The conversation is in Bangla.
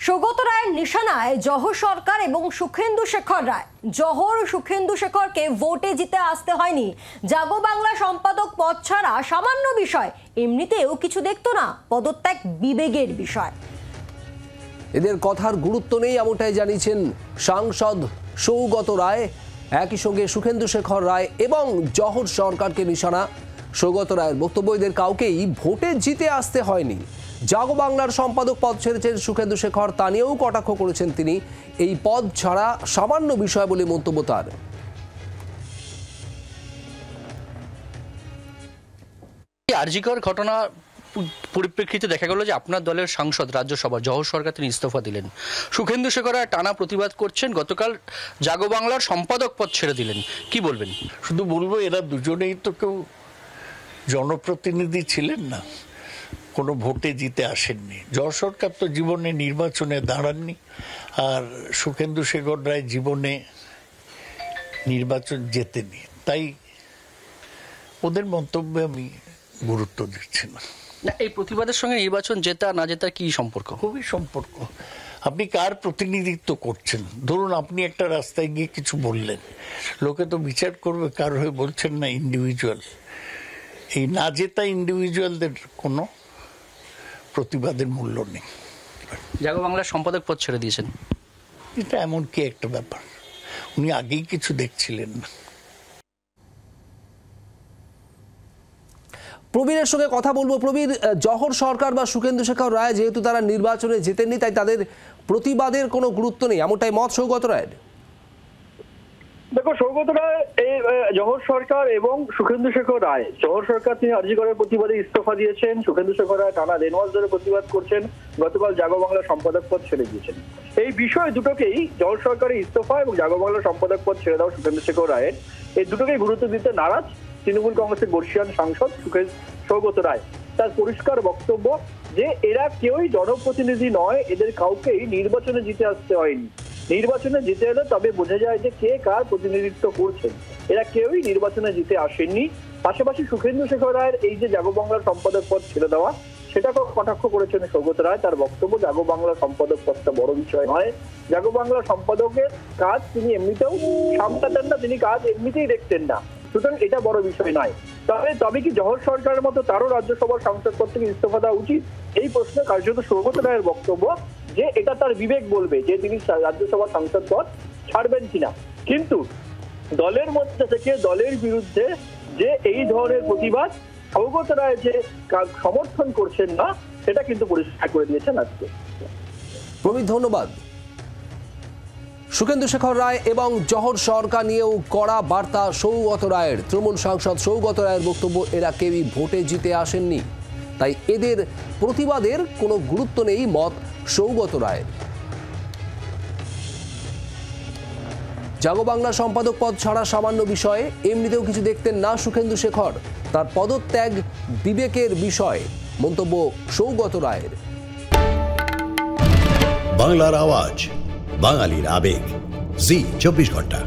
সৌগত রায়ের নিশানায় জহর সরকার এবং সুখেন্দু শেখর রায়। জহর সুখেন্দু শেখরকে ভোটে জিতে আসতে হয়নি। জাগো বাংলা সম্পাদক পদ ছাড়া সামান্য বিষয়, এমনিতেও কিছু দেখতো না, পদত্যাগ বিবেকের বিষয়। এদের কথার গুরুত্ব নেই এমনটাই জানিয়েছেন সাংসদ সৌগত রায়। একই সঙ্গে সুখেন্দু শেখর রায় এবং জহর সরকারকে নিশানা। সৌগত রায়ের বক্তব্য, এদের কাউকেই ভোটে জিতে আসতে হয়নি। জাগো বাংলার সম্পাদক পদ ছেড়েছেন সুখেন্দু শেখর, তা নিয়েও কটাক্ষ করেছেন তিনি। এই পদ ছাড়া সামান্য বিষয় বলে মন্তব্য তার। আরজিকর ঘটনা পরিপ্রেক্ষিতে দেখা গেল যে আপনার দলের সাংসদ রাজ্যসভা জহর সরকার তিনি ইস্তফা দিলেন। সুখেন্দু শেখর টানা প্রতিবাদ করছেন, গতকাল জাগো বাংলার সম্পাদক পদ ছেড়ে দিলেন। কি বলবেন? শুধু বলবো, এরা দুজনেই তো কেউ জনপ্রতিনিধি ছিলেন না, কোনো ভোটে জিতে আসেননি। জহর সরকার তো জীবনে নির্বাচনে দাঁড়াননি, আর সুখেন্দু শেখর রায় জীবনে নির্বাচন জেতেনি। তাই ওদের মন্তব্যে আমি গুরুত্ব দিচ্ছি না। এই প্রতিবাদের সঙ্গে নির্বাচন জেতা না জেতার কি সম্পর্ক? খুবই সম্পর্ক। আপনি কার প্রতিনিধিত্ব করছেন? ধরুন আপনি একটা রাস্তায় গিয়ে কিছু বললেন, লোকে তো বিচার করবে কার হয়ে বলছেন না ইন্ডিভিজুয়াল। এই না জেতা ইন্ডিভিজুয়ালদের কোনো প্রতিবাদের মূল্য নেই। জাগো বাংলার সম্পাদক পদ ছেড়ে দিয়েছেন, এটা এমন কি একটা ব্যাপার? উনি আগেই কিছু দেখছিলেন না। প্রবীরের সঙ্গে কথা বলবো। প্রবীর, জহর সরকার বা সুখেন্দু শেখর রায় যেহেতু তারা নির্বাচনে জেতেননি, তাই তাদের প্রতিবাদের কোনো গুরুত্ব নেই, এমনটাই মত সৌগত রায়ের। দেখো, সৌগত রায় এই জহর সরকার এবং সুখেন্দু শেখর রায়, জহর সরকার তিনি আরজিকরের প্রতিবাদে ইস্তফা দিয়েছেন, সুখেন্দু শেখর রায় টানা 1.5 মাস ধরে প্রতিবাদ করছেন, গতকাল জাগো বাংলার সম্পাদক পদ ছেড়ে দিয়েছেন। এই বিষয় দুটোকেই, জহর সরকারের ইস্তফা এবং জাগো বাংলার সম্পাদক পদ ছেড়ে দেওয়া সুখেন্দু শেখর রায়ের, এই দুটোকেই গুরুত্ব দিতে নারাজ তৃণমূল কংগ্রেসের বর্ষিয়ান সাংসদ সৌগত রায়। তার পরিষ্কার বক্তব্য যে এরা কেউই জনপ্রতিনিধি নয়, এদের কাউকেই নির্বাচনে জিতে আসতে হয়নি। নির্বাচনে জিতে এলে তবে বোঝা যায় যে কে কার প্রতিনিধিত্ব করছেন। এরা কেউই নির্বাচনে জিতে আসেননি। পাশাপাশি সুখেন্দু শেখর রায়ের এই যে জাগো বাংলার সম্পাদক পদ ছেড়ে দেওয়া, সেটাকেও কটাক্ষ করেছেন সৌগত রায়। তার বক্তব্য, জাগো বাংলার সম্পাদক পদটা বড় বিষয় নয়, জাগো বাংলার সম্পাদকের কাজ তিনি এমনিতেও সামলাতেন না, তিনি কাজ এমনিতেই দেখতেন না, সুতরাং এটা বড় বিষয় নয়। তবে কি জহর সরকারের মতো তারও রাজ্যসভার সাংসদ পদ থেকে ইস্তফা দেওয়া উচিত? এই প্রশ্নে কার্যত সৌগত রায়ের বক্তব্য যে এটা তার বিবেক বলবে যে তিনি রাজ্যসভার সাংসদ পদ ছাড়বেন কিনা। কিন্তু দলের মধ্যে থেকে দলের বিরুদ্ধে যে এই ধরনের প্রতিবাদ সৌগত রায় যে সমর্থন করছেন না, সেটা কিন্তু পরিষ্কার করে দিয়েছেন আজকে। প্রবীর, ধন্যবাদ। সুখেন্দু শেখর রায় এবং জহর সরকার নিয়েও কড়া বার্তা সৌগত রায়ের। তৃণমূল সাংসদ সৌগত রায়ের বক্তব্য, এরা কেউই ভোটে জিতে আসেননি, তাই এদের প্রতিবাদের কোনো গুরুত্ব নেই, মত সৌগত রায়ের। জাগো বাংলা সম্পাদক পদ ছাড়া সামান্য বিষয়ে, এমনিতেও কিছু দেখতেন না সুখেন্দু শেখর, তার পদত্যাগ বিবেকের বিষয়, মন্তব্য সৌগত রায়ের। বাংলার আওয়াজ, বাঙালির আবেগ, জি 24 ঘন্টা।